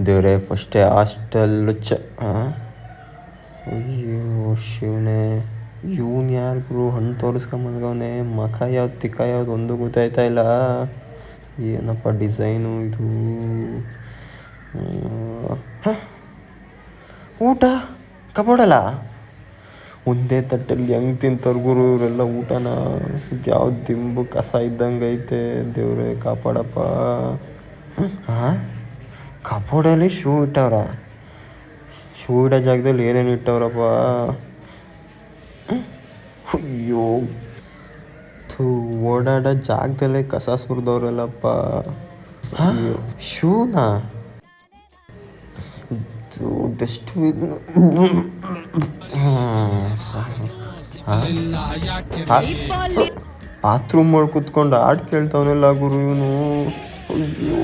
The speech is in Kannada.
ದೇವ್ರೆ ಫಸ್ಟೇ ಹಾಸ್ಟೆಲ್ಲು ಅಯ್ಯೋ ಶಿವನೇ, ಇವನು ಯಾರಿಗೂ ಹಣ್ಣು ತೋರಿಸ್ಕೊಂಬಂದವನೇ, ಮಖ ಯಾವ್ದು ತಿಕ್ಕ ಯಾವ್ದು ಒಂದು ಗೊತ್ತಾಯ್ತಾ ಇಲ್ಲ. ಏನಪ್ಪ ಡಿಸೈನು ಇದು. ಊಟ ಕಬೋಡಲ್ಲ, ಒಂದೇ ತಟ್ಟಲ್ಲಿ ಹೆಂಗೆ ತಿಂತಾರೆ ಗುರು ಇವರೆಲ್ಲ ಊಟನ. ಇದ್ಯಾವ್ದು ದಿಂಬು ಕಸ ಇದ್ದಂಗೆ ಐತೆ, ದೇವ್ರೆ ಕಾಪಾಡಪ್ಪ. ಹಾಂ, ಕಬೋರ್ಡಲ್ಲಿ ಶೂ ಇಟ್ಟವ್ರ, ಶೂ ಇಡೋ ಜಾಗದಲ್ಲಿ ಏನೇನು ಇಟ್ಟವ್ರಪ್ಪ. ಅಯ್ಯೋ ಓಡಾಡೋ ಜಾಗದಲ್ಲೇ ಕಸ ಸುರಿದವ್ರಲ್ಲಪ್ಪ. ಅಯ್ಯೋ ಶೂನಾ, ಡಸ್ಟ್ಬಿನ್. ಬಾತ್ರೂಮ್ ಒಳಗೆ ಕುತ್ಕೊಂಡು ಹಾಡು ಕೇಳ್ತಾವನೆಲ್ಲ ಗುರು ಇವನು. ಅಯ್ಯೋ